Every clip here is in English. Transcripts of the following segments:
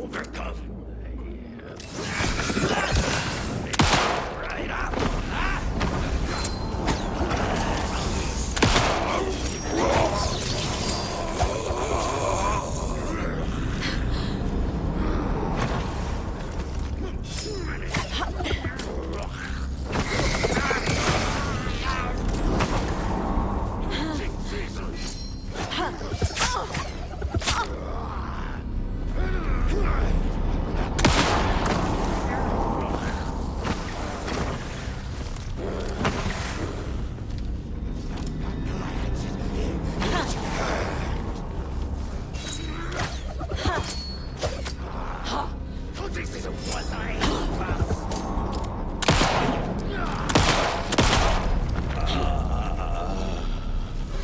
overcome. Right up.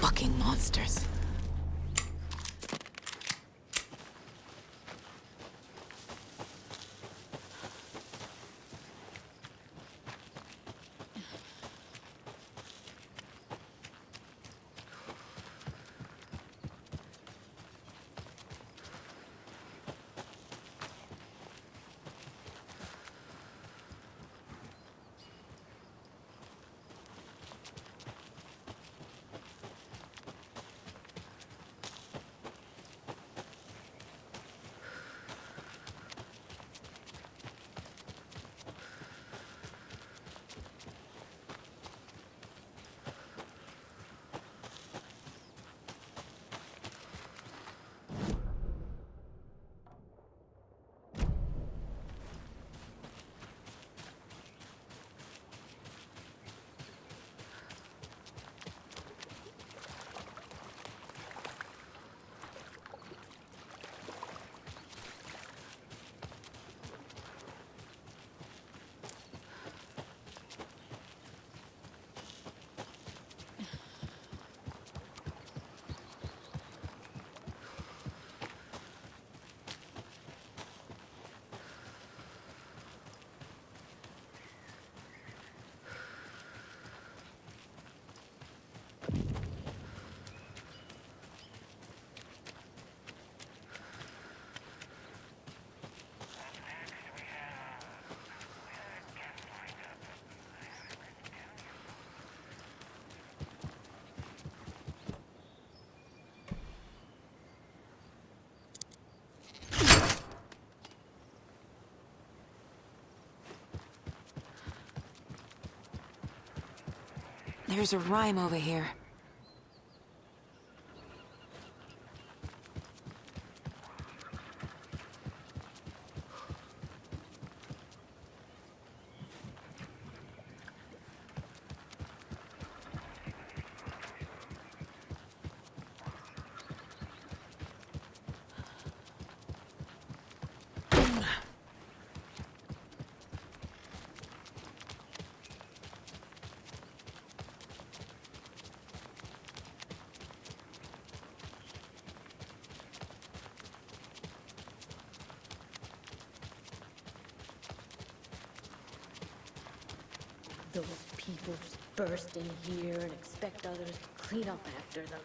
Fucking monsters. There's a rhyme over here. Those people just burst in here and expect others to clean up after them.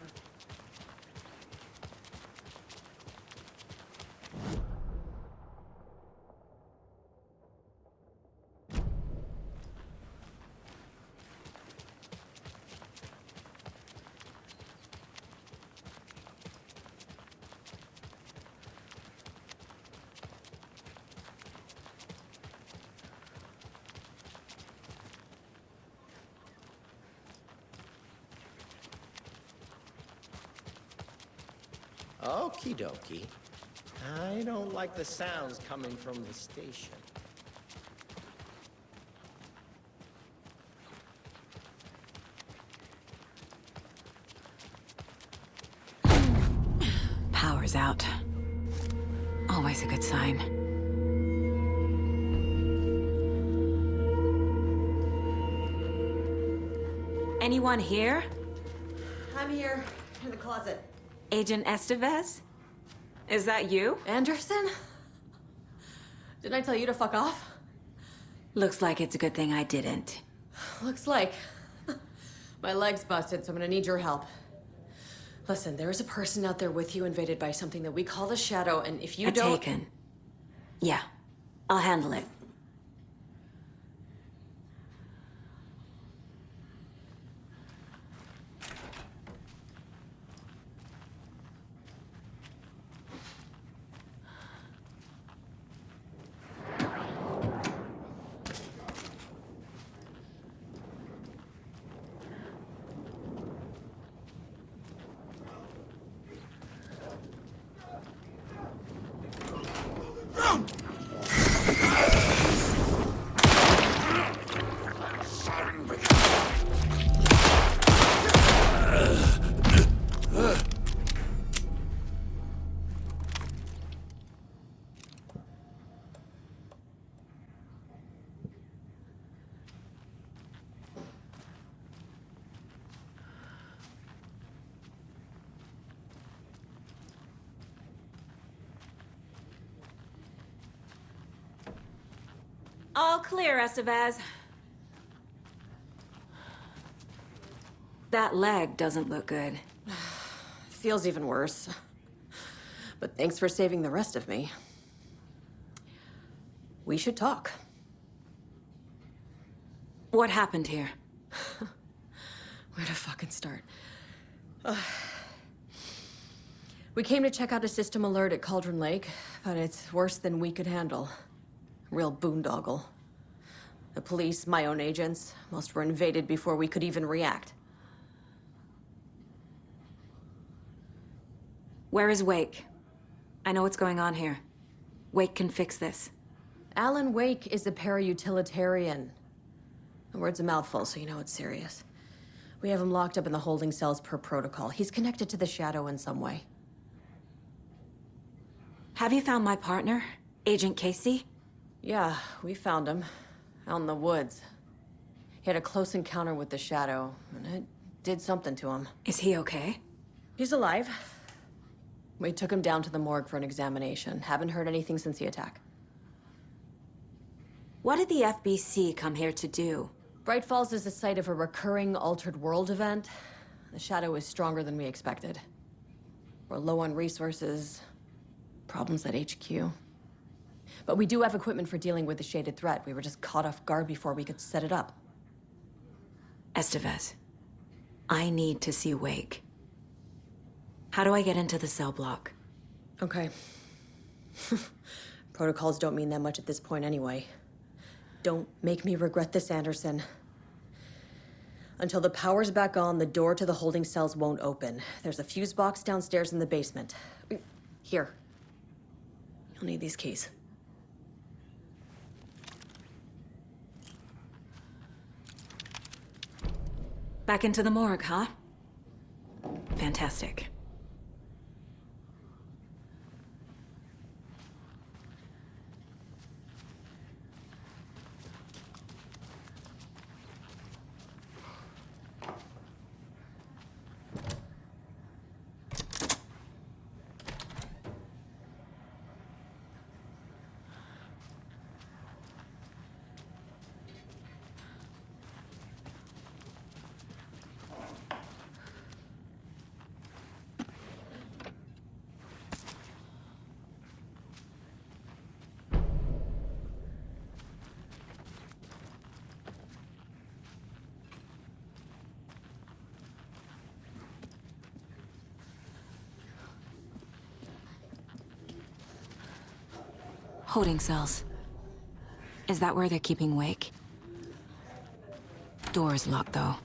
Okie dokie. I don't like the sounds coming from the station. Power's out. Always a good sign. Anyone here? I'm here, in the closet. Agent Estevez? Is that you? Anderson? Didn't I tell you to fuck off? Looks like it's a good thing I didn't. Looks like. My leg's busted, so I'm gonna need your help. Listen, there is a person out there with you invaded by something that we call the Shadow, and if you don't... Taken. Yeah, I'll handle it. All clear, Estevez. That leg doesn't look good. Feels even worse. But thanks for saving the rest of me. We should talk. What happened here? Where to fucking start? We came to check out a system alert at Cauldron Lake, but it's worse than we could handle. Real boondoggle. The police, my own agents, most were invaded before we could even react. Where is Wake? I know what's going on here. Wake can fix this. Alan Wake is a para-utilitarian. The word's a mouthful, so you know it's serious. We have him locked up in the holding cells per protocol. He's connected to the Shadow in some way. Have you found my partner, Agent Casey? Yeah, we found him. Out in the woods. He had a close encounter with the Shadow, and it did something to him. Is he okay? He's alive. We took him down to the morgue for an examination. Haven't heard anything since the attack. What did the FBC come here to do? Bright Falls is the site of a recurring Altered World event. The Shadow is stronger than we expected. We're low on resources. Problems at HQ. But we do have equipment for dealing with the shaded threat. We were just caught off guard before we could set it up. Estevez, I need to see Wake. How do I get into the cell block? Okay. Protocols don't mean that much at this point anyway. Don't make me regret this, Anderson. Until the power's back on, the door to the holding cells won't open. There's a fuse box downstairs in the basement. Here. You'll need these keys. Back into the morgue, huh? Fantastic. Holding cells. Is that where they're keeping Wake? Door's locked, though.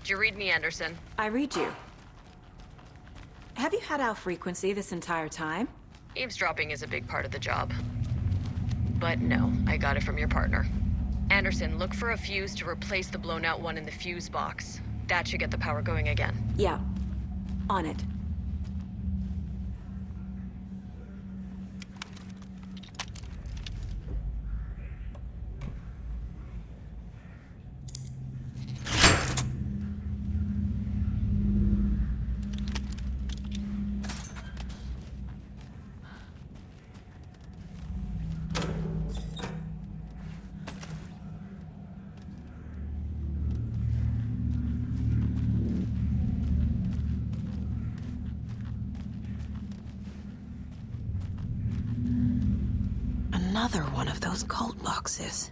Did you read me, Anderson? I read you. Have you had our frequency this entire time? Eavesdropping is a big part of the job. But no, I got it from your partner. Anderson, look for a fuse to replace the blown out one in the fuse box. That should get the power going again. Yeah. On it. Another one of those cult boxes.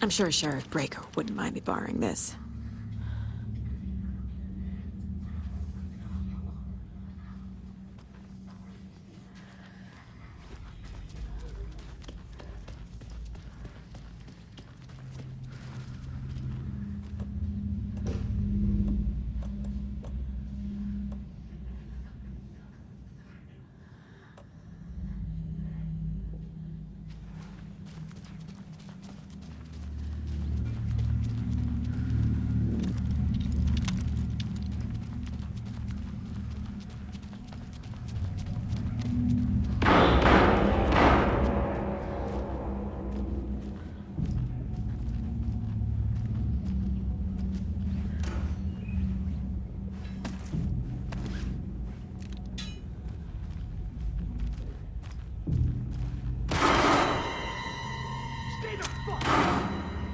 I'm sure Sheriff Breaker wouldn't mind me borrowing this.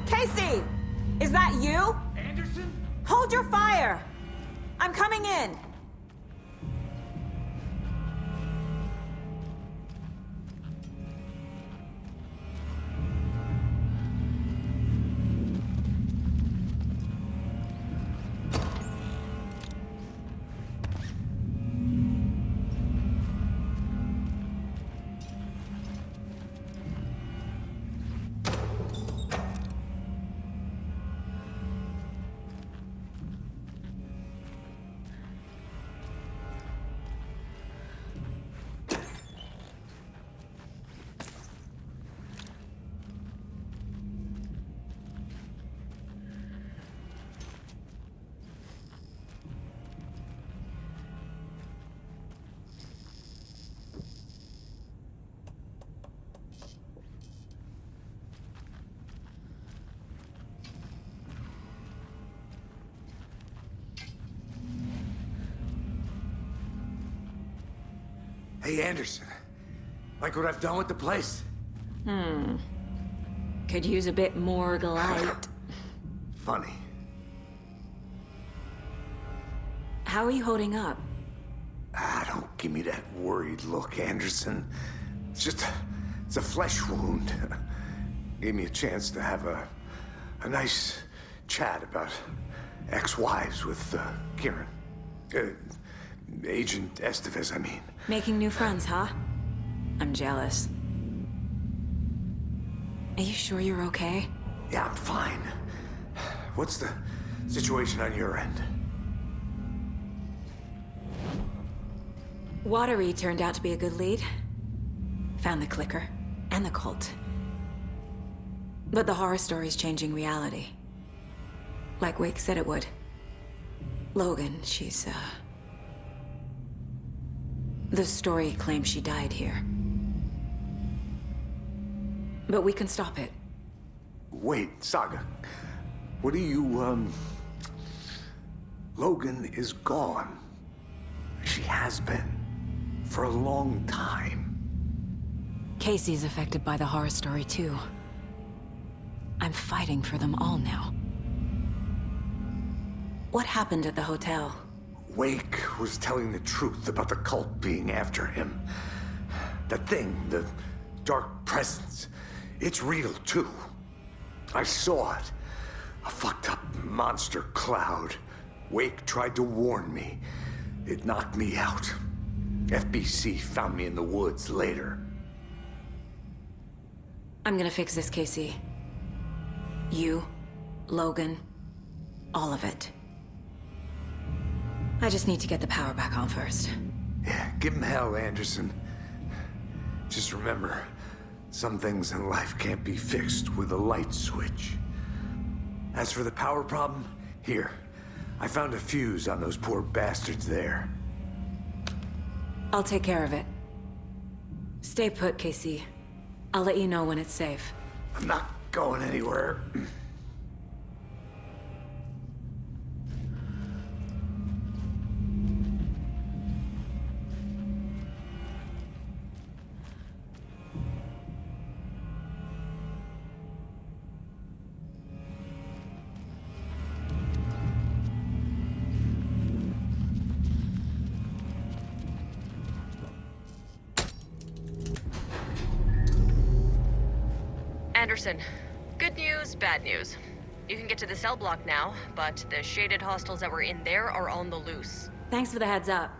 Casey! Is that you? Anderson? Hold your fire! I'm coming in! Hey, Anderson. Like what I've done with the place? Could use a bit more light. Funny. How are you holding up? Don't give me that worried look, Anderson. It's a flesh wound. Gave me a chance to have a nice chat about ex-wives with Kieran. Agent Estevez, I mean. Making new friends, huh? I'm jealous. Are you sure you're okay? Yeah, I'm fine. What's the situation on your end? Watery turned out to be a good lead. Found the clicker and the cult. But the horror story's changing reality. Like Wake said it would. Logan, she's, the story claims she died here. But we can stop it. Wait, Saga. What do you, Logan is gone. She has been. For a long time. Casey's affected by the horror story, too. I'm fighting for them all now. What happened at the hotel? Wake was telling the truth about the cult being after him. That thing, the dark presence, it's real, too. I saw it. A fucked up monster cloud. Wake tried to warn me. It knocked me out. FBC found me in the woods later. I'm gonna fix this, Casey. You, Logan, all of it. I just need to get the power back on first. Yeah, give him hell, Anderson. Just remember, some things in life can't be fixed with a light switch. As for the power problem, here. I found a fuse on those poor bastards there. I'll take care of it. Stay put, Casey. I'll let you know when it's safe. I'm not going anywhere. Anderson, good news, bad news. You can get to the cell block now, but the shaded hostiles that were in there are on the loose. Thanks for the heads up.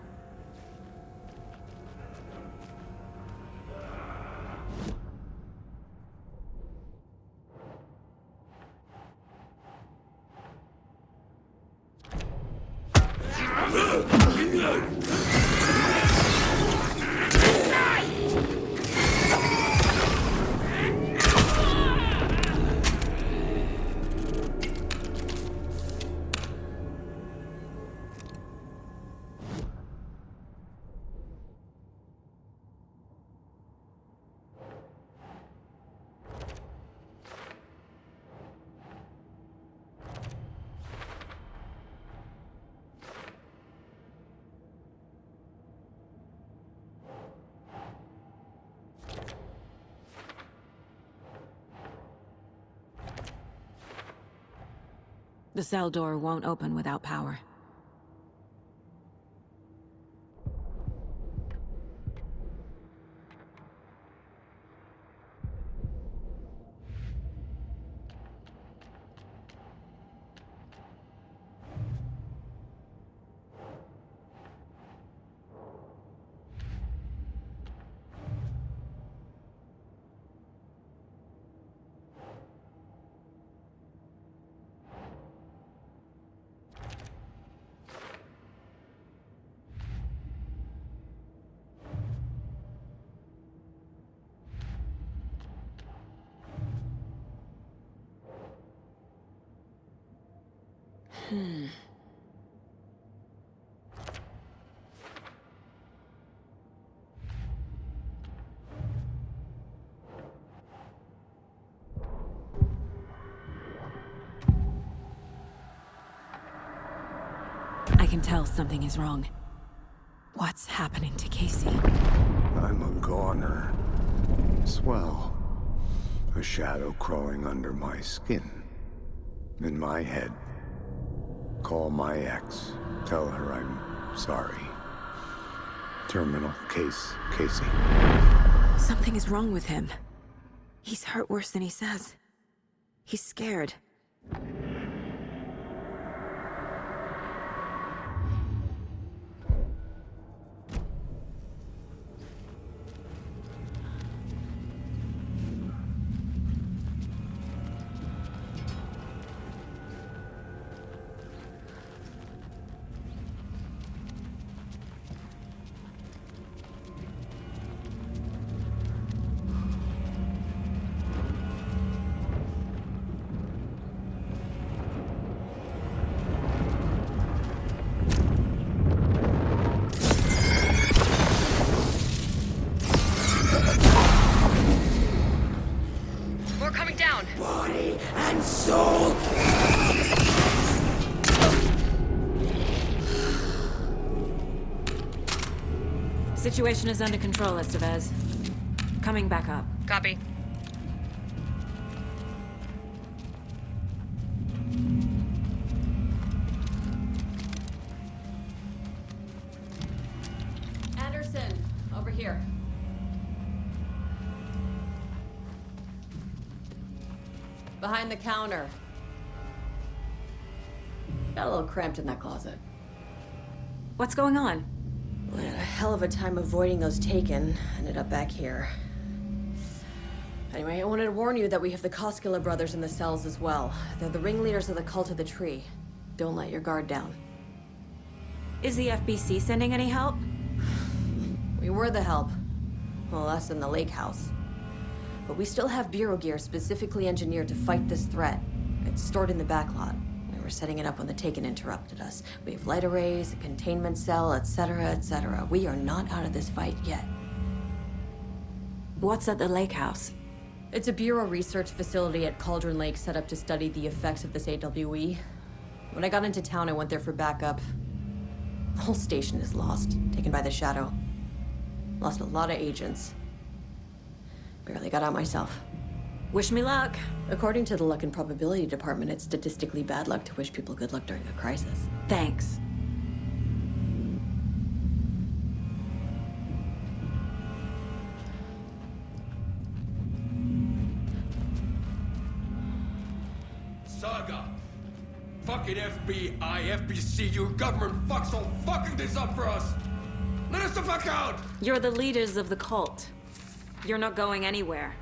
The cell door won't open without power. I can tell something is wrong. What's happening to Casey? I'm a goner. Swell. A shadow crawling under my skin. In my head. Call my ex. Tell her I'm sorry. Terminal case, Casey. Something is wrong with him. He's hurt worse than he says. He's scared. We're coming down. Body and soul. Situation is under control, Estevez. Coming back up. Copy. Anderson, over here. Behind the counter. Got a little cramped in that closet. What's going on? We had a hell of a time avoiding those taken. Ended up back here. Anyway, I wanted to warn you that we have the Koskela brothers in the cells as well. They're the ringleaders of the Cult of the Tree. Don't let your guard down. Is the FBC sending any help? We were the help. Well, us in the lake house. But we still have Bureau gear specifically engineered to fight this threat. It's stored in the backlot. We were setting it up when the Taken interrupted us. We have light arrays, a containment cell, etc., etc. We are not out of this fight yet. What's at the lake house? It's a Bureau research facility at Cauldron Lake set up to study the effects of this AWE. When I got into town, I went there for backup. The whole station is lost, taken by the Shadow. Lost a lot of agents. Barely got out myself. Wish me luck. According to the Luck and Probability Department, it's statistically bad luck to wish people good luck during a crisis. Thanks. Saga! Fucking FBI, FBC, you government fucks all fucking this up for us! Let us the fuck out! You're the leaders of the cult. You're not going anywhere.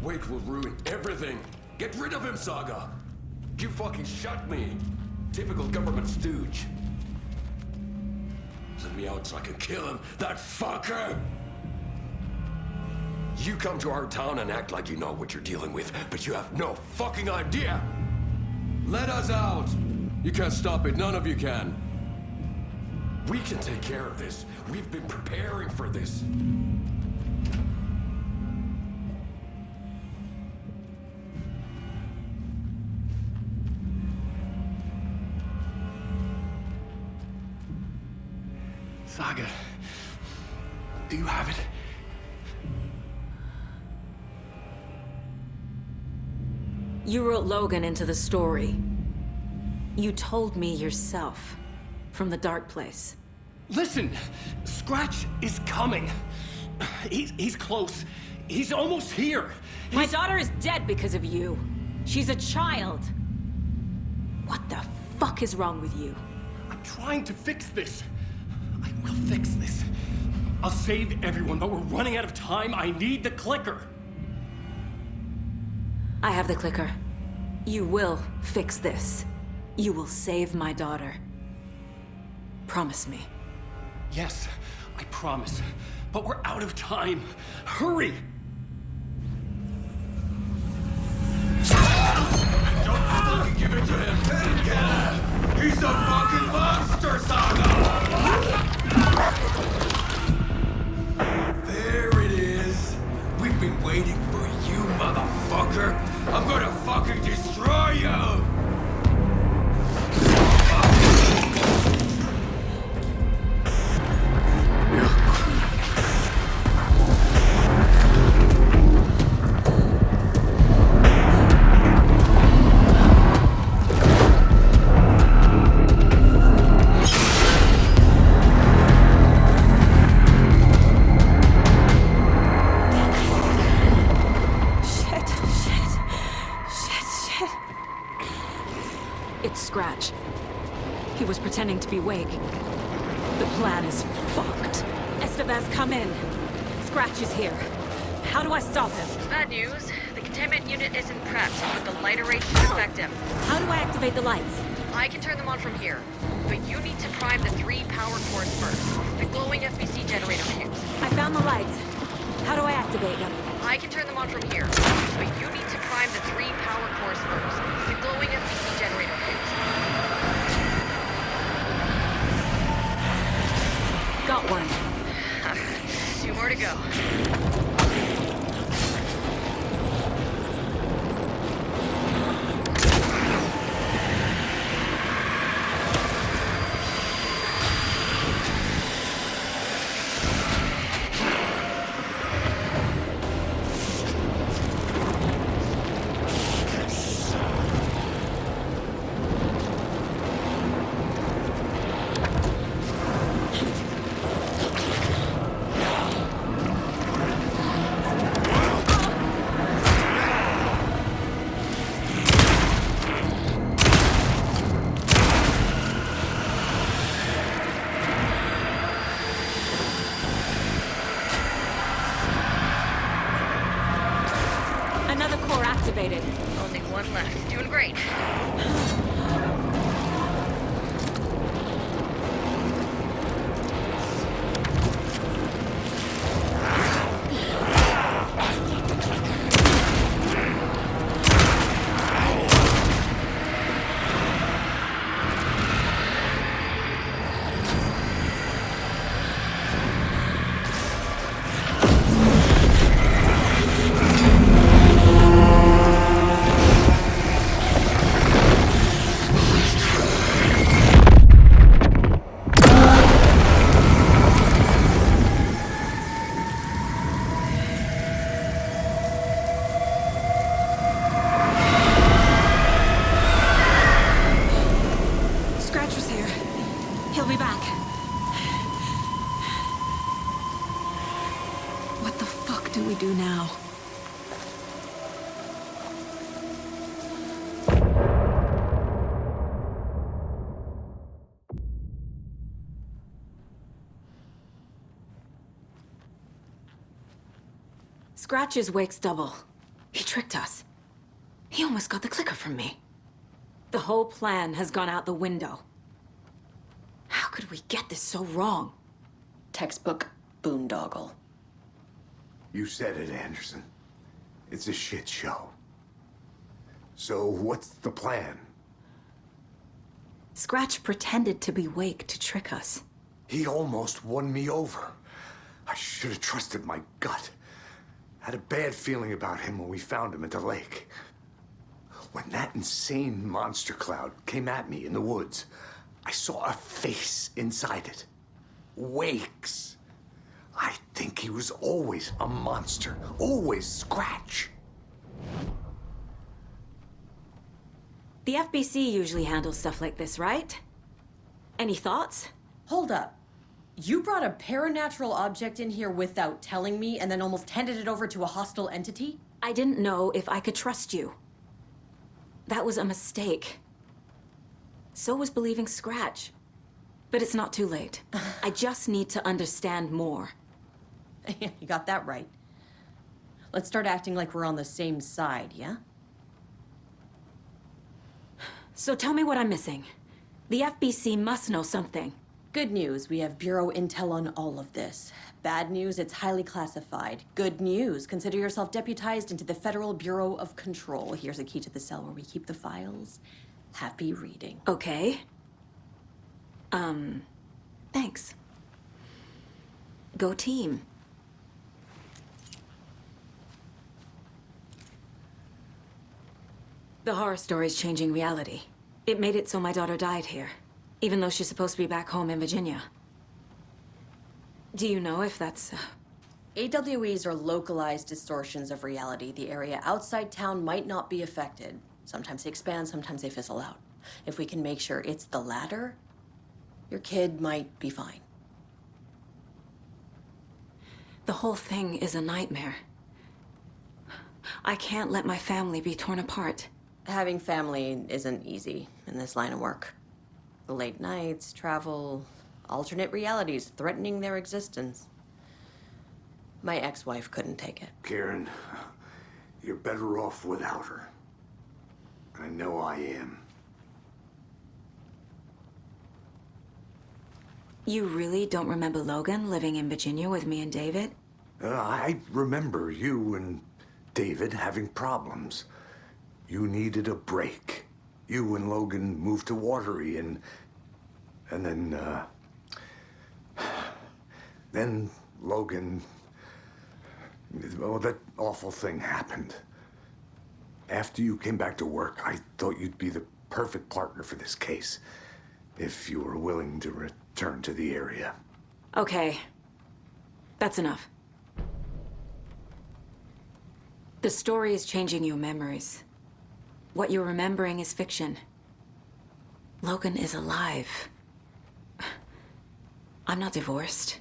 Wake will ruin everything! Get rid of him, Saga! You fucking shot me! Typical government stooge. Let me out so I can kill him, that fucker! You come to our town and act like you know what you're dealing with, but you have no fucking idea! Let us out! You can't stop it, none of you can. We can take care of this. We've been preparing for this. Saga, do you have it? You wrote Logan into the story. You told me yourself. From the dark place. Listen, Scratch is coming. He's close. He's almost here. My daughter is dead because of you. She's a child. What the fuck is wrong with you? I'm trying to fix this. I will fix this. I'll save everyone, but we're running out of time. I need the clicker. I have the clicker. You will fix this. You will save my daughter. Promise me. Yes, I promise. But we're out of time. Hurry! Don't fucking give it to him! He's a fucking monster, Saga! There it is. We've been waiting for you, motherfucker. I'm gonna fucking destroy you! Scratch. He was pretending to be Wake. The plan is fucked. Estevez, come in. Scratch is here. How do I stop him? Bad news. The containment unit isn't prepped, but the light array should affect him. How do I activate the lights? I can turn them on from here, but you need to prime the 3 power cores first. The glowing FBC generator fuse. I found the lights. How do I activate them? I can turn them on from here, but you need to prime the 3 power cores first. The glowing FBC generator fuse. Got one. 2 more to go. Another core activated. Only one left. Doing great. Scratch was here. He'll be back. What the fuck do we do now? Scratch is Wake's double. He tricked us. He almost got the clicker from me. The whole plan has gone out the window. How could we get this so wrong? Textbook boondoggle. You said it, Anderson. It's a shit show. So what's the plan? Scratch pretended to be Wake to trick us. He almost won me over. I should have trusted my gut. Had a bad feeling about him when we found him at the lake. When that insane monster cloud came at me in the woods, I saw a face inside it. Wake's. I think he was always a monster. Always Scratch. The FBC usually handles stuff like this, right? Any thoughts? Hold up. You brought a paranatural object in here without telling me and then almost handed it over to a hostile entity? I didn't know if I could trust you. That was a mistake. So was believing Scratch. But it's not too late. I just need to understand more. You got that right. Let's start acting like we're on the same side, yeah? So tell me what I'm missing. The FBC must know something. Good news, we have Bureau intel on all of this. Bad news, it's highly classified. Good news, consider yourself deputized into the Federal Bureau of Control. Here's a key to the cell where we keep the files. Happy reading. Okay. Thanks. Go team. The horror story's changing reality. It made it so my daughter died here, even though she's supposed to be back home in Virginia. Do you know if that's... AWEs are localized distortions of reality. The area outside town might not be affected. Sometimes they expand, sometimes they fizzle out. If we can make sure it's the latter, your kid might be fine. The whole thing is a nightmare. I can't let my family be torn apart. Having family isn't easy in this line of work. The late nights, travel, alternate realities threatening their existence. My ex-wife couldn't take it. Karen, you're better off without her. I know I am. You really don't remember Logan living in Virginia with me and David? I remember you and David having problems. You needed a break. You and Logan moved to Watery and then Logan, well, that awful thing happened. After you came back to work, I thought you'd be the perfect partner for this case, if you were willing to return to the area. Okay. That's enough. The story is changing your memories. What you're remembering is fiction. Logan is alive. I'm not divorced.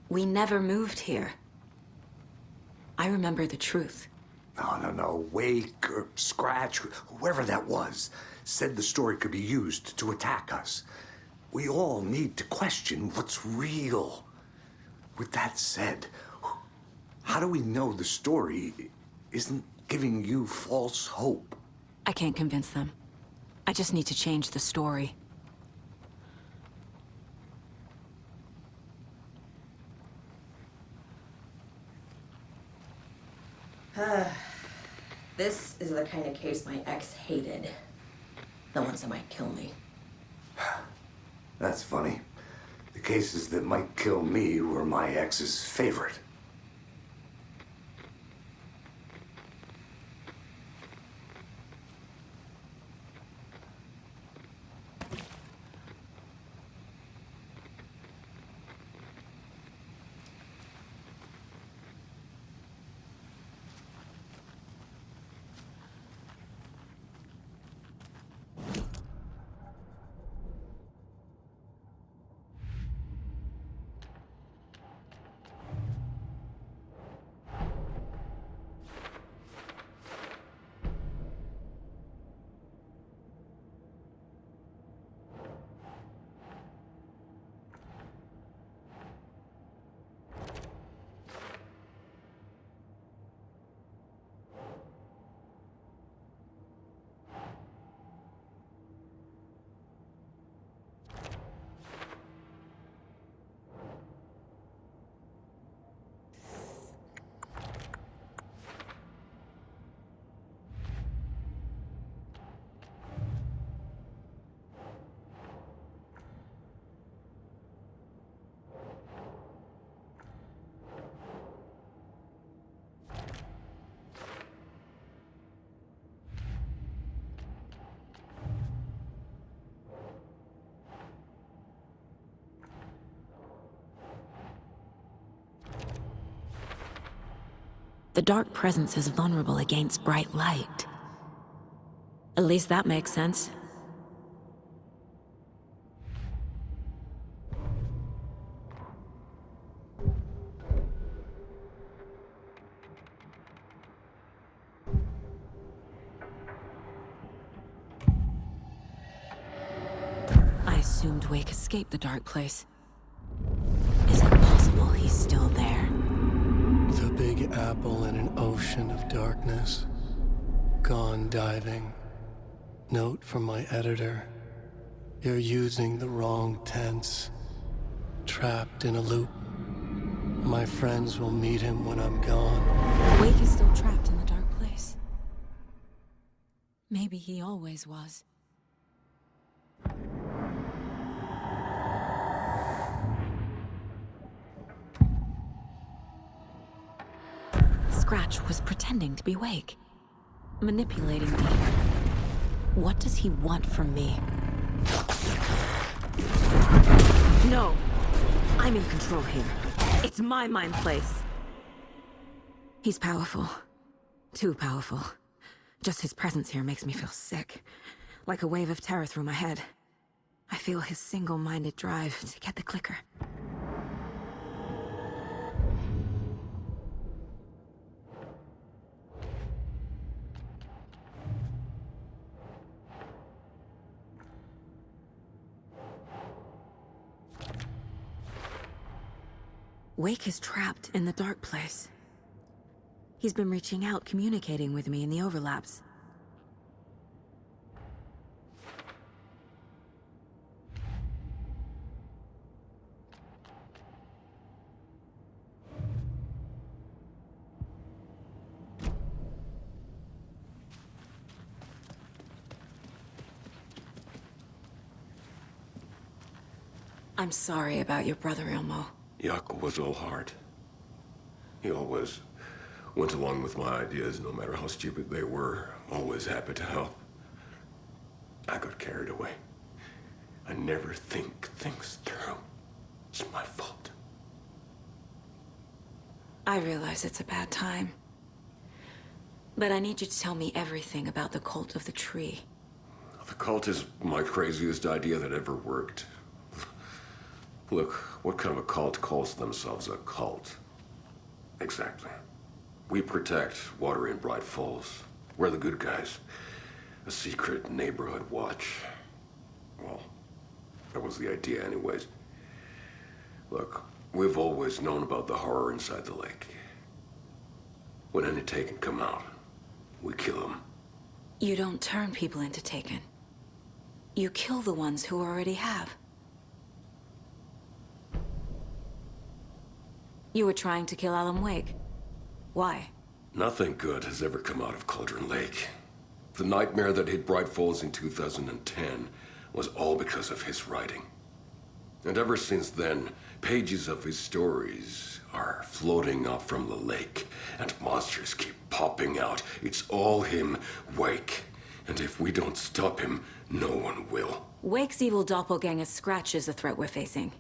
We never moved here. I remember the truth. No. Wake or Scratch, whoever that was, said the story could be used to attack us. We all need to question what's real. With that said, how do we know the story isn't giving you false hope? I can't convince them. I just need to change the story. This is the kind of case my ex hated. The ones that might kill me. That's funny. The cases that might kill me were my ex's favorite. The dark presence is vulnerable against bright light. At least that makes sense. I assumed Wake escaped the dark place. Is it possible he's still there? The Big Apple in an ocean of darkness. Gone diving. Note from my editor. You're using the wrong tense. Trapped in a loop. My friends will meet him when I'm gone. Wake is still trapped in the dark place. Maybe he always was. Scratch was pretending to be Wake. Manipulating me. What does he want from me? No! I'm in control here. It's my mind place. He's powerful. Too powerful. Just his presence here makes me feel sick. Like a wave of terror through my head. I feel his single-minded drive to get the clicker. Wake is trapped in the dark place. He's been reaching out, communicating with me in the overlaps. I'm sorry about your brother, Ilmo. Yaakov was all heart. He always went along with my ideas, no matter how stupid they were. Always happy to help. I got carried away. I never think things through. It's my fault. I realize it's a bad time. But I need you to tell me everything about the cult of the tree. The cult is my craziest idea that ever worked. Look, what kind of a cult calls themselves a cult? Exactly. We protect water in Bright Falls. We're the good guys. A secret neighborhood watch. Well, that was the idea anyways. Look, we've always known about the horror inside the lake. When any Taken come out, we kill them. You don't turn people into Taken. You kill the ones who already have. You were trying to kill Alan Wake. Why? Nothing good has ever come out of Cauldron Lake. The nightmare that hit Bright Falls in 2010 was all because of his writing. And ever since then, pages of his stories are floating up from the lake, and monsters keep popping out. It's all him, Wake. And if we don't stop him, no one will. Wake's evil doppelganger Scratch is the threat we're facing,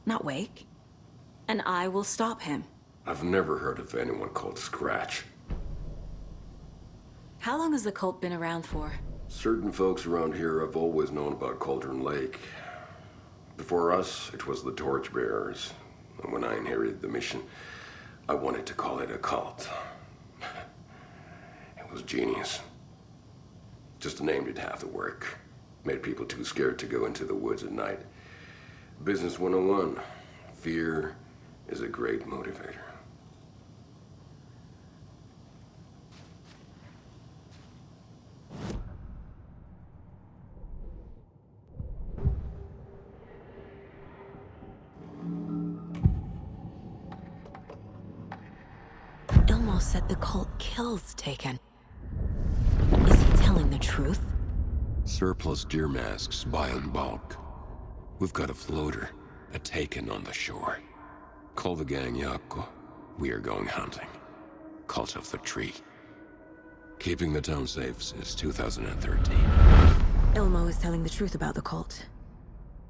not Wake. And I will stop him. I've never heard of anyone called Scratch. How long has the cult been around for? Certain folks around here have always known about Cauldron Lake. Before us, it was the Torchbearers. And when I inherited the mission, I wanted to call it a cult. It was genius. Just a name did half the work. Made people too scared to go into the woods at night. Business 101. Fear is a great motivator. Ilmo said the cult kills Taken. Is he telling the truth? Surplus deer masks buy in bulk. We've got a floater, a Taken on the shore. Call the gang Yako. We are going hunting. Cult of the Tree. Keeping the town safe since 2013. Ilmo is telling the truth about the cult.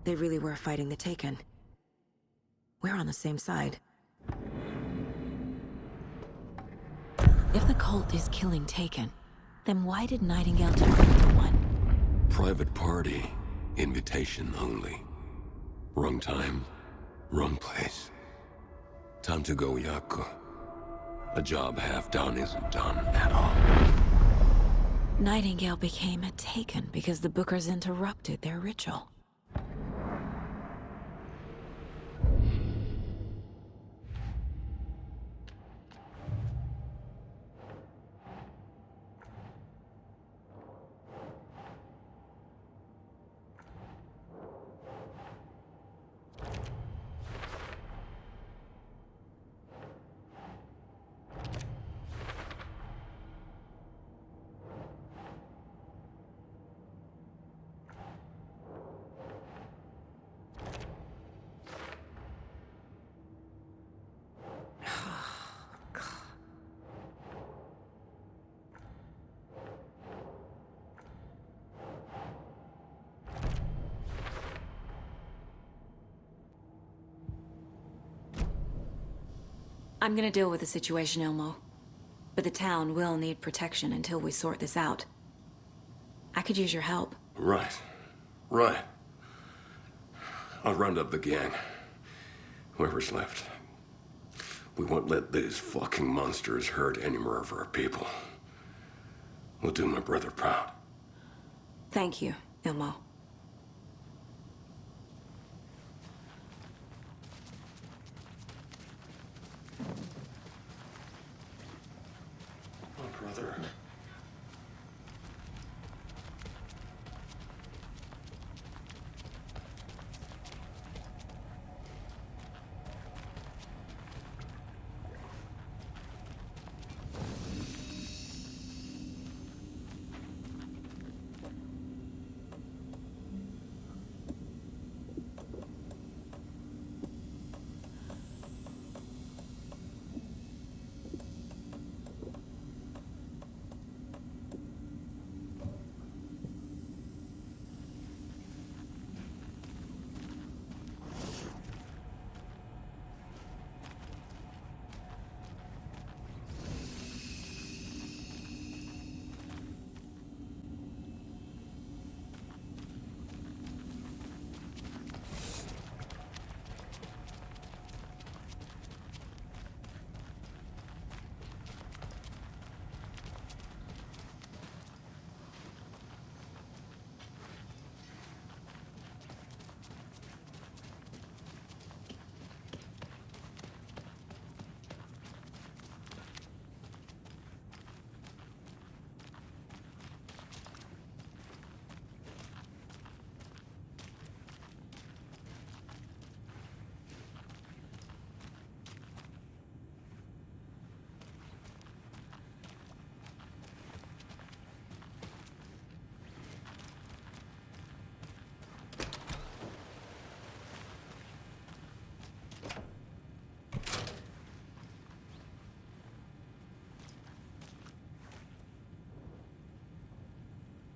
They really were fighting the Taken. We're on the same side. If the cult is killing Taken, then why did Nightingale turn into one? Private party. Invitation only. Wrong time, wrong place. Time to go, Yako. A job half done isn't done at all. Nightingale became a Taken because the Bookers interrupted their ritual. I'm gonna deal with the situation, Ilmo. But the town will need protection until we sort this out. I could use your help. Right. Right. I'll round up the gang. Whoever's left. We won't let these fucking monsters hurt any more of our people. We'll do my brother proud. Thank you, Ilmo. brother.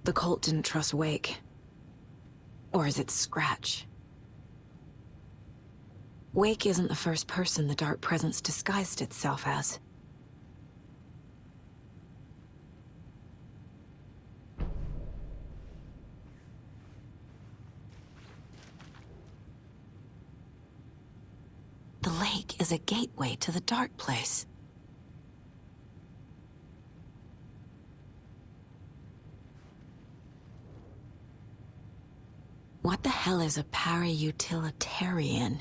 The cult didn't trust Wake. Or is it Scratch? Wake isn't the first person the Dark Presence disguised itself as. The lake is a gateway to the Dark Place. What the hell is a para-utilitarian?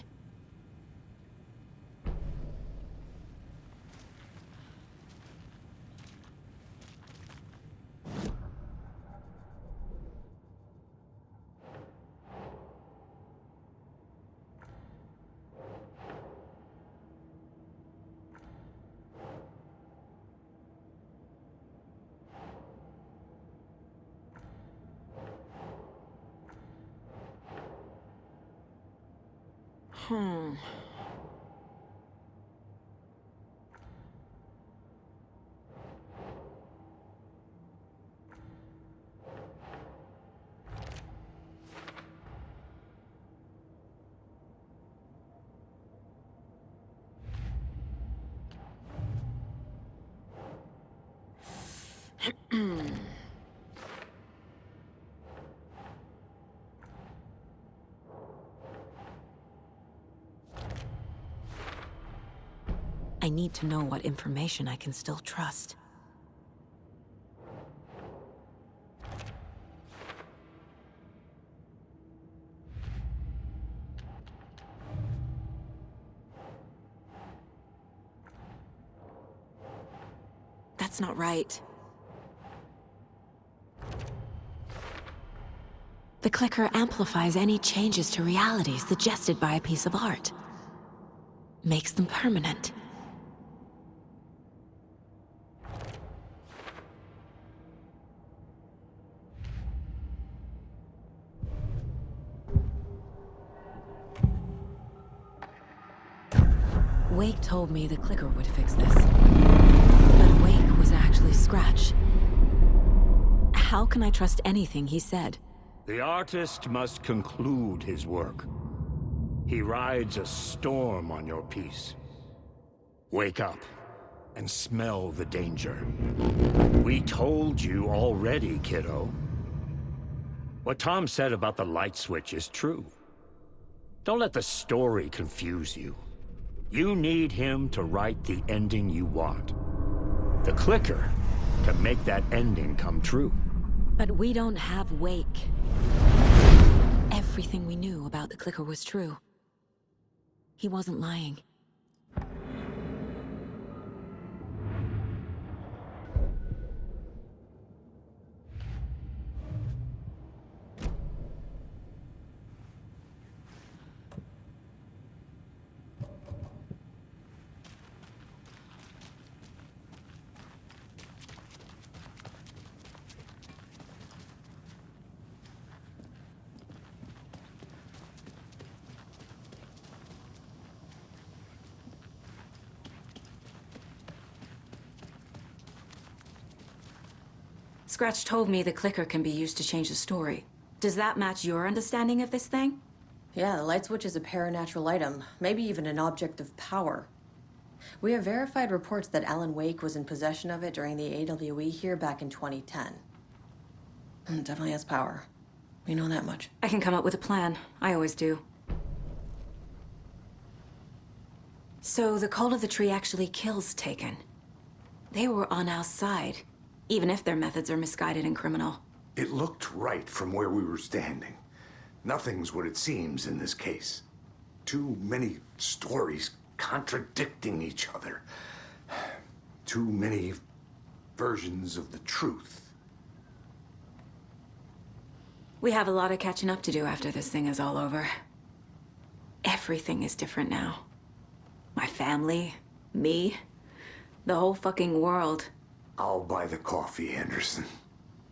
I need to know what information I can still trust. That's not right. The clicker amplifies any changes to reality suggested by a piece of art. Makes them permanent. Wake told me the clicker would fix this. But Wake was actually Scratch. How can I trust anything he said? The artist must conclude his work. He rides a storm on your piece. Wake up and smell the danger. We told you already, kiddo. What Tom said about the light switch is true. Don't let the story confuse you. You need him to write the ending you want. The clicker to make that ending come true. But we don't have Wake. Everything we knew about the clicker was true. He wasn't lying. He... ' Scratch told me the clicker can be used to change the story. Does that match your understanding of this thing? Yeah, the light switch is a paranatural item, maybe even an object of power. We have verified reports that Alan Wake was in possession of it during the AWE here back in 2010. It definitely has power. We know that much. I can come up with a plan. I always do. So the Cult of the Tree actually kills Taken. They were on our side, even if their methods are misguided and criminal. It looked right from where we were standing. Nothing's what it seems in this case. Too many stories contradicting each other. Too many versions of the truth. We have a lot of catching up to do after this thing is all over. Everything is different now. My family, me, the whole fucking world. I'll buy the coffee, Anderson.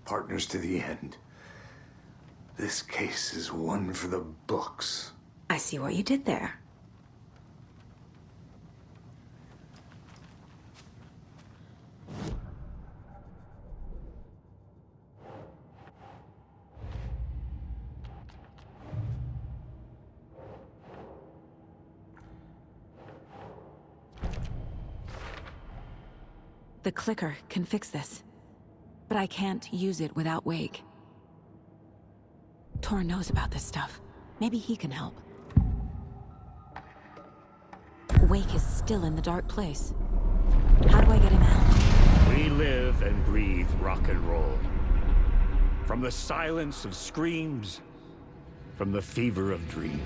Partners to the end. This case is one for the books. I see what you did there. The clicker can fix this, but I can't use it without Wake. Tor knows about this stuff. Maybe he can help. Wake is still in the dark place. How do I get him out? We live and breathe rock and roll. From the silence of screams, from the fever of dreams.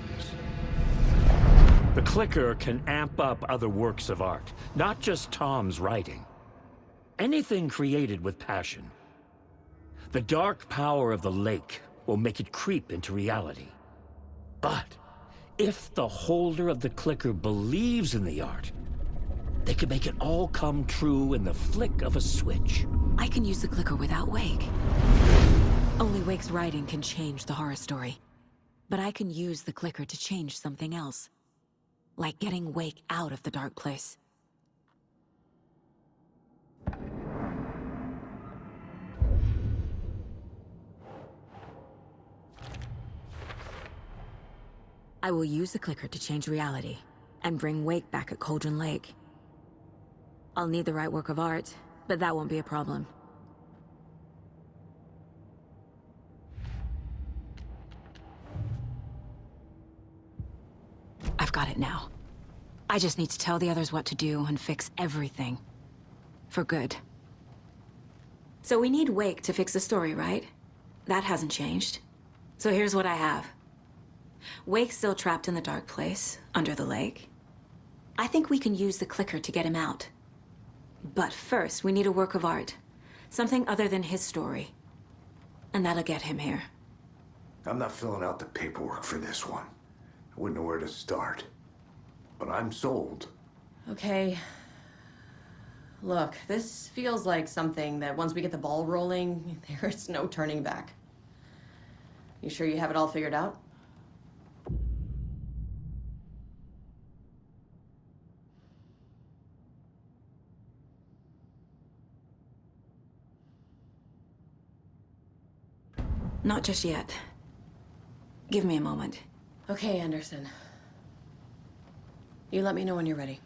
The clicker can amp up other works of art, not just Tom's writing. Anything created with passion. The dark power of the lake will make it creep into reality. But if the holder of the clicker believes in the art, they can make it all come true in the flick of a switch. I can use the clicker without Wake. Only Wake's writing can change the horror story. But I can use the clicker to change something else. Like getting Wake out of the dark place. I will use the clicker to change reality, and bring Wake back at Cauldron Lake. I'll need the right work of art, but that won't be a problem. I've got it now. I just need to tell the others what to do and fix everything. For good. So we need Wake to fix the story, right? That hasn't changed. So here's what I have. Wake's still trapped in the dark place, under the lake. I think we can use the clicker to get him out. But first, we need a work of art. Something other than his story. And that'll get him here. I'm not filling out the paperwork for this one. I wouldn't know where to start. But I'm sold. Okay. Look, this feels like something that once we get the ball rolling, there's no turning back. You sure you have it all figured out? Not just yet. Give me a moment. Okay, Anderson. You let me know when you're ready.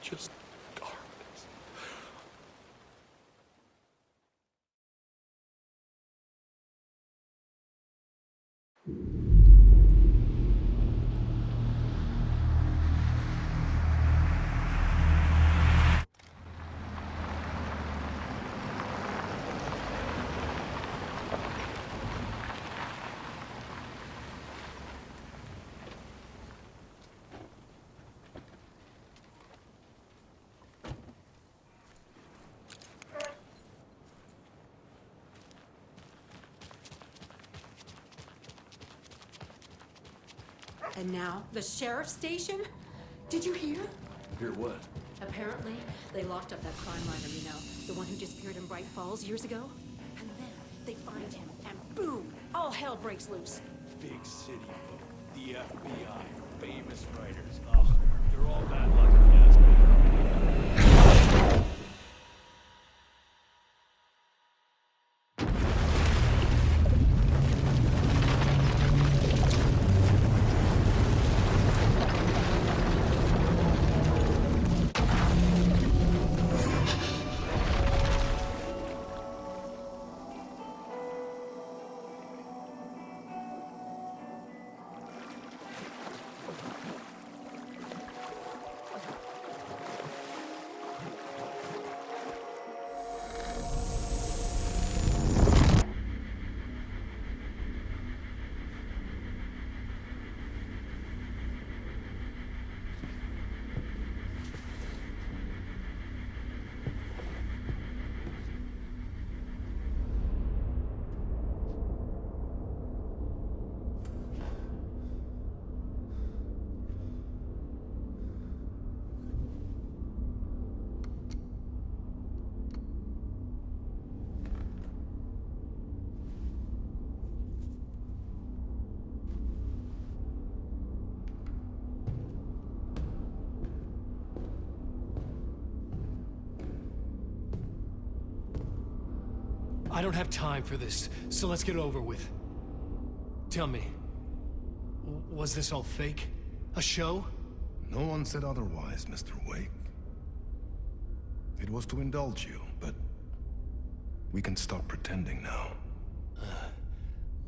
just darkness. And now, the sheriff's station? Did you hear? Hear what? Apparently, they locked up that crime writer, you know, the one who disappeared in Bright Falls years ago. And then they find him, and boom, all hell breaks loose. Big city book, the FBI, famous writers. Oh, they're all bad luck if you ask me. I don't have time for this, so let's get it over with. Tell me, was this all fake? A show? No one said otherwise, Mr. Wake. It was to indulge you, but we can stop pretending now.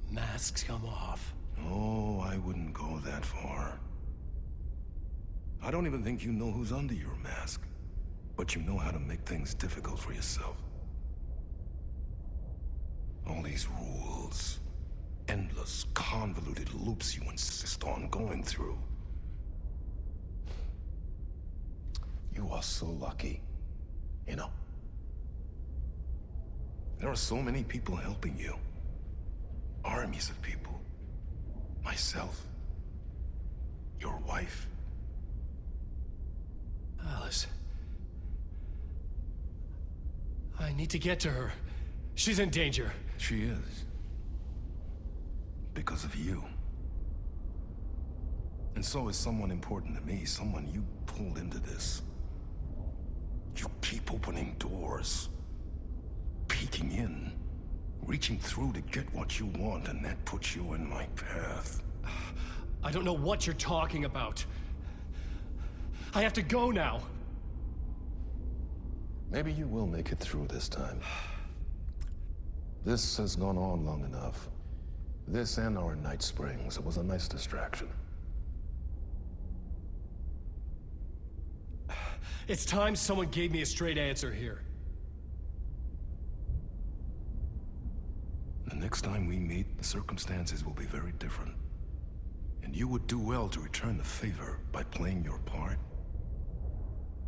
Masks come off. Oh, I wouldn't go that far. I don't even think you know who's under your mask, but you know how to make things difficult for yourself. All these rules, endless, convoluted loops you insist on going through. You are so lucky, you know. There are so many people helping you. Armies of people. Myself. Your wife. Alice. I need to get to her. She's in danger. She is. Because of you. And so is someone important to me, someone you pulled into this. You keep opening doors. Peeking in. Reaching through to get what you want, and that puts you in my path. I don't know what you're talking about. I have to go now. Maybe you will make it through this time. This has gone on long enough. This and our Night Springs. It was a nice distraction. It's time someone gave me a straight answer here. The next time we meet, the circumstances will be very different. And you would do well to return the favor by playing your part.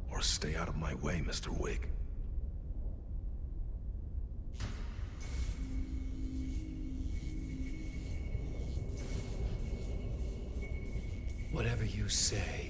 Or stay out of my way, Mr. Wake. Whatever you say.